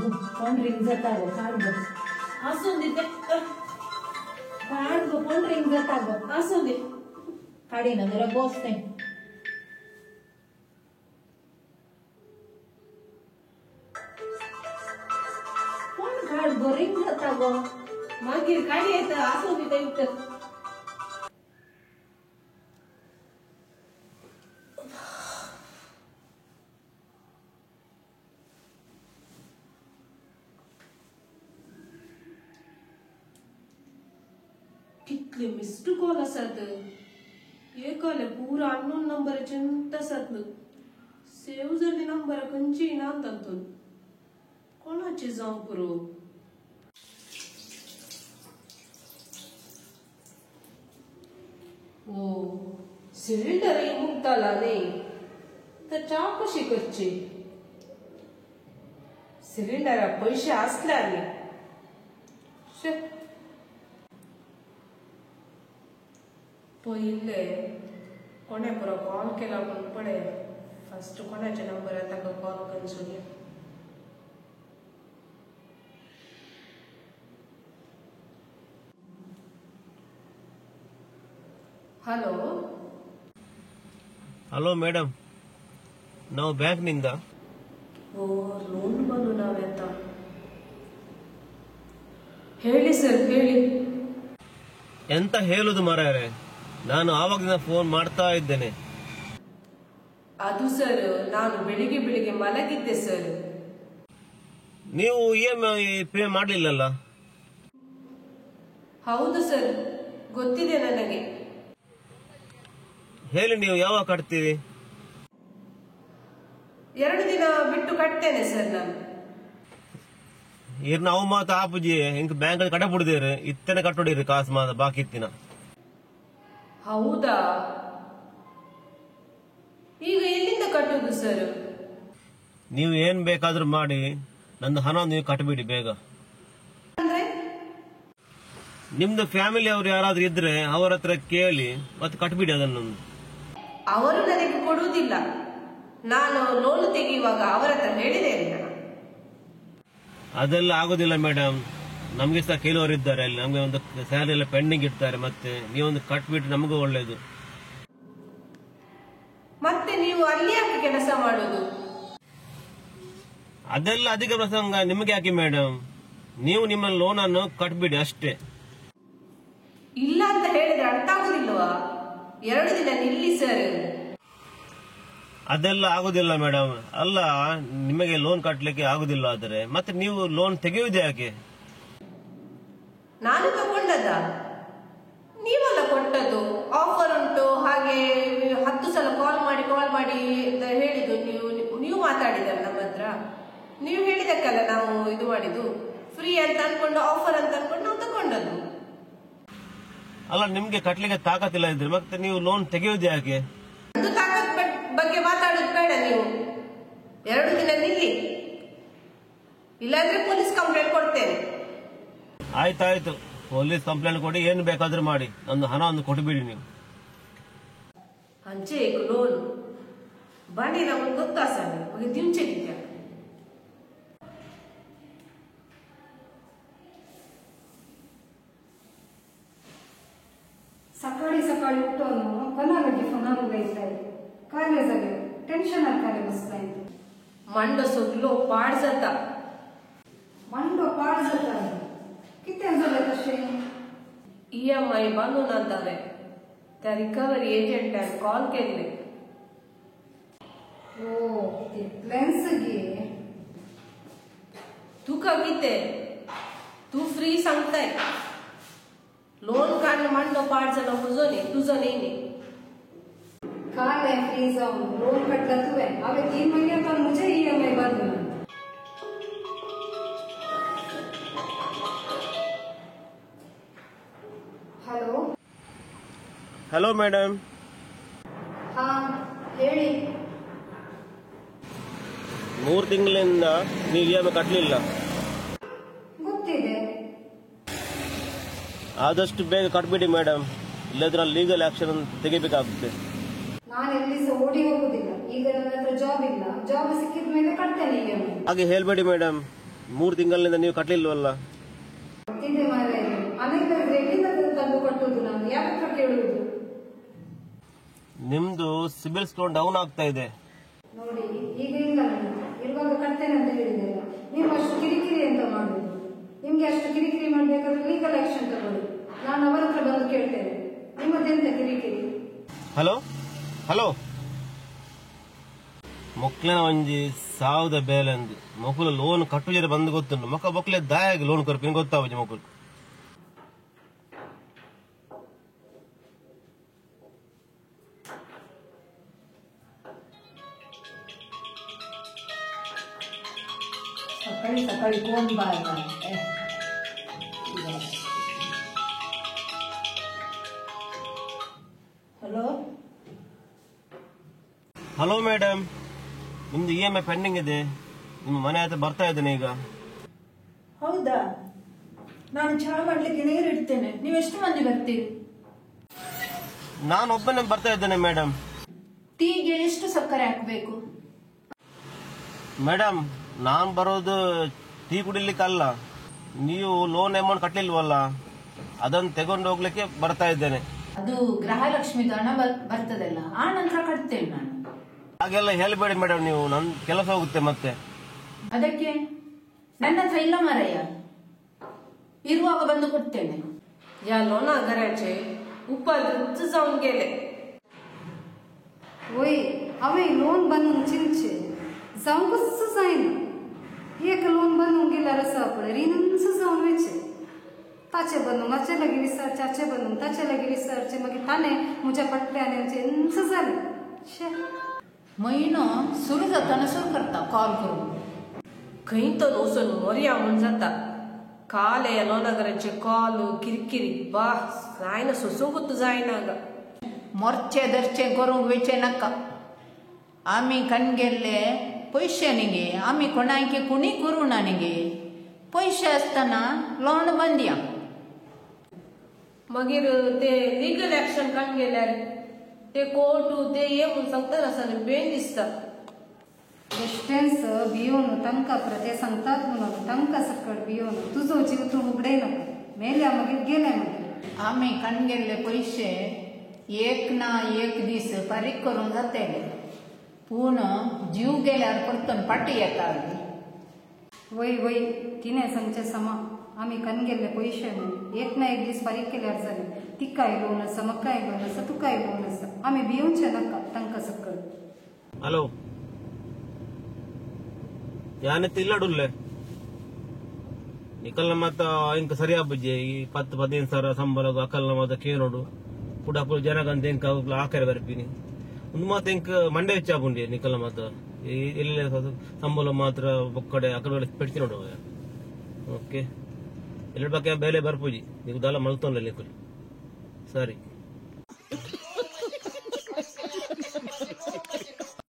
गो phone ring जाता गो काढ गो असून दे काढ गो फोन रिंग जाता गो असून दे काढी ना जरा बसते फोन काढ गो रिंग जाता गो मागीर काढी येतं असून दे इथं कितले मिस्ड कॉल आसात एकाले पूरा अननोन नंबराचे आसात सेव जाल्ले नंबर खंयची ना तातून कोणाचे जावं पुरो ओ सिलिंडर मुक्ताला न्ही तर चाव कशी करची सिलिंडरा पैसे असल्याने पहिले कोणे पुरो कॉल केला पण पडे फर्स्ट कोणाचे नंबर ताका कॉल करचो ಹಲೋ ಹಲೋ ಮೇಡಮ್ ನಾವು ಬ್ಯಾಂಕ್ನಿಂದ ಲೋನ್ ಬಂದು ನಾವೆಂತ ಹೇಳಿ ಸರ್ ಹೇಳಿ ಎಂತ ಹೇಳುದು ಮಾರಾಯರೆ ನಾನು ಆವಾಗದಿಂದ ಫೋನ್ ಮಾಡ್ತಾ ಇದ್ದೇನೆ ಅದು ಸರ್ ನಾನು ಬೆಳಿಗ್ಗೆ ಮಲಗಿದ್ದೆ ಸರ್ ನೀವು EMI ಪೇ ಮಾಡಲಿಲ್ಲಲ್ಲ ಹೌದು ಸರ್ ಗೊತ್ತಿದೆ ನನಗೆ ಹೇಳಿ ನೀವು ಯಾವಾಗ ಕಟ್ತೀರಿ 2 ದಿನ ಬಿಟ್ಟು ಕಟ್ತೇನೆ ಸರ್ ನಾನು ಇರ್ ನಾವು ಮಾತು ಆಪುಜಿ ಹಿಂಗ್ ಬ್ಯಾಂಕ್ ಅಲ್ಲಿ ಕಟ್ಟ ಬಿಡ್ದೇರಿ ಇತ್ತನೆ ಕಟ್ಟೋಡಿರಿ ಕಾಸು ಮಾದ ಬಾಕಿ ಇತ್ತಿನ ಹೌದಾ ಈಗ ಎಲ್ಲಿಂದ ಕಟ್ಟುದು ಸರ್ ನೀವು ಏನ್ ಬೇಕಾದ್ರೂ ಮಾಡಿ ನನ್ನ ಹಣ ನೀವು ಕಟ್ಟಬಿಡಿ ಬೇಗ ಅಂದ್ರೆ ನಿಮ್ದು ಫ್ಯಾಮಿಲಿ ಅವ್ರು ಯಾರಾದ್ರೂ ಇದ್ರೆ ಅವರ ಹತ್ರ ಕೇಳಿ ಮತ್ತೆ ಕಟ್ಬಿಡಿ ಅದನ್ನು ಅವರು ನನಗೆ ಕೊಡುವುದಿಲ್ಲ ನಾನು ಲೋನ್ ತೆಗೆಯುವಾಗ ಅವರ ಹತ್ರ ಹೇಳಿದ್ದೇನೆ ಅದೆಲ್ಲ ಆಗೋದಿಲ್ಲ ಮೇಡಮ್ ನಮ್ಗೆ ಸಹ ಕೆಲವರು ಇದ್ದಾರೆ ಅಲ್ಲಿ ನಮ್ಗೆ ಒಂದು ಸ್ಯಾಲರಿ ಎಲ್ಲ ಪೆಂಡಿಂಗ್ ಇಡ್ತಾರೆ ಮತ್ತೆ ನೀವೊಂದು ಕಟ್ಬಿಟ್ಟು ನಮಗೂ ಒಳ್ಳೇದು ಮತ್ತೆ ನೀವು ಅಲ್ಲಿ ಯಾಕೆ ಕೆಲಸ ಮಾಡುದು ಅದೆಲ್ಲ ಅಧಿಕ ಪ್ರಸಂಗ ನಿಮಗೆ ಯಾಕೆ ಮೇಡಮ್ ನೀವು ನಿಮ್ಮ ಲೋನ್ ಅನ್ನು ಕಟ್ಬಿಡಿ ಅಷ್ಟೇ ಇಲ್ಲ ಅಂತ ಹೇಳಿದ್ರೆ ಅರ್ಥ ಆಗುದಿಲ್ವಾ 2 ದಿನ ನಿಲ್ಲಿ ಸರ್ ಅದೆಲ್ಲ ಆಗುದಿಲ್ಲ ಮೇಡಮ್ ಅಲ್ಲ ನಿಮಗೆ ಲೋನ್ ಕಟ್ಟಲಿಕ್ಕೆ ಆಗುದಿಲ್ಲ ಆದರೆ ಮತ್ತೆ ನೀವು ಲೋನ್ ತೆಗೆಯುವುದು ಯಾಕೆ ನಾನು ತಗೊಂಡದ ನೀವಲ್ಲ ಕೊಟ್ಟದ್ದು ಆಫರ್ ಉಂಟು ಹಾಗೆ 10 ಸಲ ಕಾಲ್ ಮಾಡಿ ಅಂತ ಹೇಳಿದ್ದು ನೀವು ಮಾತಾಡಿದಲ್ಲ ನಮ್ಮ ಹತ್ರ ನೀವು ಹೇಳಿದಕ್ಕಲ್ಲ ನಾವು ಇದು ಮಾಡಿದ್ದು ಫ್ರೀ ಅಂತ ಅನ್ಕೊಂಡು ಆಫರ್ ಅಂತ ಅನ್ಕೊಂಡು ನಾವು ತಗೊಂಡದ್ದು ಅಲ್ಲ ನಿಮ್ಗೆ ಕಟ್ಲಿಕ್ಕೆ ತಾಕತ್ತಿಲ್ಲ ಇದ್ರೆ ಮತ್ತೆ ನೀವು ಲೋನ್ ತೆಗೆಯುವುದು ಯಾಕೆ ಅದು ತಾಕತ್ ಬಗ್ಗೆ ಮಾತಾಡೋದು ಬೇಡ ನೀವು 2 ದಿನ ನಿಲ್ಲಿ ಇಲ್ಲಾಂದ್ರೆ ಪೊಲೀಸ್ ಕಂಪ್ಲೇಂಟ್ ಕೊಡ್ತೇನೆ ಆಯ್ತಾಯ್ತು ಪೊಲೀಸ್ ಕಂಪ್ಲೇಂಟ್ ಕೊಡಿ ಏನು ಬೇಕಾದ್ರೂ ಮಾಡಿ ನನ್ನ ಹಣ ಒಂದು ಕೊಟ್ಟುಬಿಡಿ ನೀವು ಅಂಚೆ ಲೋನ್ ಬಾಡಿ ನಮಗೆ ಗೊತ್ತಾಸ ದಿನಚರಿತ್ಯ सकाळी सकाळी उठून कोणाला फोनार उलयताय कॉलेजागे टेन्शनार काले बसताय मंडो सगलो पाड जाता मंडो पाड जाता कितें जालें तशें EMI बांदून जाताले त्या रिकवरी एजंटान कॉल केल्ले ओ तितलेंच गे तुका कितें तू फ्री सांगताय लोन काढणं मंडो पाड जालो तुझो न्ही काले फ्री जाऊन लोन कटला तुवें हांवें 3 महिन्यापासून मुझे EMI भरला ಹಲೋ ಹಲೋ ಮೇಡಮ್ ಹಾ ಹೇಳಿ 3 ತಿಂಗಳಿಂದ ನೀವು EMI ಕಟ್ಟಲಿಲ್ಲ ಗೊತ್ತಿದೆ ಆದಷ್ಟು ಬೇಗ ಕಟ್ಬಿಡಿ ಮೇಡಮ್ ಇಲ್ಲದ್ರೆ ಲೀಗಲ್ ಆಕ್ಷನ್ ತೆಗಿಬೇಕಾಗುತ್ತೆ ನಾನು ಎಲ್ಲಿ ಸಹ ಓಡಿ ಹೋಗುದಿಲ್ಲ ಈಗ ನನ್ನ ಹತ್ರ ಜಾಬ್ ಇಲ್ಲ ಜಾಬ್ ಸಿಕ್ಕಿದ ಮೇಲೆ ಕಟ್ತೇನೆ EMI ಹಾಗೆ ಹೇಳ್ಬೇಡಿ ಮೇಡಮ್ 3 ತಿಂಗಳಿಂದ ನೀವು ಕಟ್ಲಿಲ್ವಲ್ಲ? ಗೊತ್ತಿದೆ ಮಾರ್ರೆ, ಅನೇಕ ಎಲ್ಲಿಂದ ತಂದು ಕೊಟ್ಟುದು ನಾನು, ಯಾಕೆ ಕೇಳುವುದು? ನಿಮ್ದು ಸಿಬಿಲ್ ಸ್ಕೋರ್ ಡೌನ್ ಆಗ್ತಾ ಇದೆ. ನೋಡಿ ಈಗ ಇಲ್ಲ, ನಾನು ಇರುವಾಗ ಕಟ್ತೇನೆ ಅಂತ ಹೇಳಿದ್ದೇನೆ. ನೀವು ಅಷ್ಟು ಕಿರಿಕಿರಿ ಅಂತ ಮಾಡುದು. ನಿಮ್ಗೆ ಅಷ್ಟು ಕಿರಿಕಿರಿ ಮಾಡ್ಬೇಕಾದ್ರೆ ಲೀಗಲ್ ಆಕ್ಷನ್ ತಗೊಳ್ಳಿ. ನಾನು ಅವರ ಹತ್ರ ಬಂದು ಕೇಳ್ತೇನೆ, ನಿಮ್ಮದೆಂತ ಕಿರಿಕಿರಿ? ಹಲೋ ಹಲೋ, ಮೊಕ್ಲಿನ ಒಂಜಿ ಸಾವುದ ಬೇಲೆ ಅಂದು ಮೊಕುಲು ಲೋನ್ ಕಟ್ಟುಜರೆ ಬಂದು ಗೊತ್ತುಂಟು. ಮೊಕ್ಕ ಬೊಕ್ಲೆ ದಾಯಾಗಿ ಲೋನ್ ಕೊರ್ಪಿನ ಗೊತ್ತಾವಜಿ ಮೊಕುಲು. सकाळी सकाळी कोण बाय ಹಲೋ ಹಲೋ ಮೇಡಮ್, ನಿಮ್ದು EMI ಪೆಂಡಿಂಗ್ ಇದೆ. ನಿಮ್ಮ ಮನೆ ಹತ್ರ ಬರ್ತಾ ಇದ್ದೇನೆ ಈಗ. ಹೌದಾ? ನಾನು ಚಹಾ ಮಾಡ್ಲಿಕ್ಕೆ ನೀರು ಇಡ್ತೇನೆ. ನೀವೆಷ್ಟು ಮಂದಿ ಬರ್ತೀರಿ? ನಾನು ಒಬ್ಬನೇ ಬರ್ತಾ ಇದ್ದೇನೆ ಮೇಡಮ್. ಟೀಗೆ ಎಷ್ಟು ಸಕ್ಕರೆ ಹಾಕಬೇಕು? ಮೇಡಮ್, ನಾನು ಬರೋದು ಟೀ ಕುಡಿಲಿಕ್ಕಲ್ಲ. ನೀವು ಲೋನ್ ಅಮೌಂಟ್ ಕಟ್ಟಲಿಲ್ವಲ್ಲ, ಅದನ್ನು ತಗೊಂಡು ಹೋಗ್ಲಿಕ್ಕೆ ಬರ್ತಾ ಇದ್ದೇನೆ. ಅದು ಗೃಹಲಕ್ಷ್ಮಿದು ಹಣ ಬರ್ತದಲ್ಲ, ಆ ನಂತರ ಕಟ್ತೇನೆ ನಾನು. ಹಾಗೆಲ್ಲ ಹೇಳಬೇಡಿ ಮೇಡಮ್, ನೀವು ನನ್ನ ಕೆಲಸ ಹೋಗುತ್ತೆ ಮತ್ತೆ. ಅದಕ್ಕೆ ನನ್ನ ಹತ್ರ ಇಲ್ಲ ಮಾರಯ್ಯ, ಇರುವಾಗ ಬಂದು ಕೊಡ್ತೇನೆ. या लोना घराचे उपाध्यक्ष जाऊन गेले. होय, हांवें लोन बांदून चिंचे जावंकच जायना. एक लोन बांदून गेल्यार आसा पळय, रिनूच जावन वयचे. ताचे बांदून हाचे लागीं विचारचे, हाचे बांदून ताचे लागीं विचारचे, मागीर ताणें म्हज्या फाटल्यान इंच जालें. शे, महिनो सुरू जाताना सुरू करता कॉल करून. खंय तर वचून मोरया म्हूण जाता. काले लोना घराचे कॉल किरकिरी बा जायना, सोसूंकूच जायना ग. मोर्चे धरचे करूंक वयचे नाका. आमी कणगेल्ले पयशांनीगे आमी कोणायकी कुणी करूना निगे. पयशे आसतना लोन बंदया. मागीर ते लिगल एक्शन काण गेल्यार ते कोर्टू ते हे म्हूण सांगता आसा बेन दिसता. एश्टेंच भियोन तांकां ते सांगतात म्हणून तांकां सकट भियोन तुजो जीव तूं उगडयनाका. मेल्या मागीर गेले मागीर. आमी कणगेल्ले पयशे एक ना एक दीस फारीक करूंक जातले, पूण जीव गेल्यार परतून फाटी येता. वय वय, तिणें सांगचे समा. आमी कणगेल्ले पयशे न्हू, एक ना एक दीस फारीक केल्यार जालें. तिकाय लोन आसा, म्हाकाय लोन आसा, तुकाय लोन आसा. आमी भियोवचे नाका तांकां सकट. ಹಲೋ, ಯಾನೆತ್ತ ಇಲ್ಲಾಡುಲ್ಲೆ ನಿಕಲ್ನ ಮತ್ತ ಇಂಕ ಸರಿಯಾ ಬಜ್ಜೆ ಈ 10-15 ಸಾವಿರ ಸಂಬಳ ಅಕಲ್ನ ಮತ್ತ ಕೇನೋಡು ಪುಡಾಪುರ ಜನಗಂತ ಇಂಕ ಆಕರೆ ಬರ್ಪಿನಿ ಒಂದು ಮಾತ ಇಂಕ ಮಂಡೆ ಹೆಚ್ಚಾಪುಂಡಿ ನಿಕಲ್ನ ಮತ್ತ ಎಲ್ಲ ಸಂಬಳ ಮಾತ್ರ ಒಕ್ಕಡೆ ಅಕಡೆ ಪೆಡ್ತಿ ನೋಡು. ಓಕೆ, ಎಲ್ಲ ಬಗ್ಗೆ ಬೇಲೆ ಬರ್ಪೂಜಿ ನೀವು ದಾಲ ಮಲ್ತೋನ್ಲೆ ನಿಕಲ್ ಸರಿ.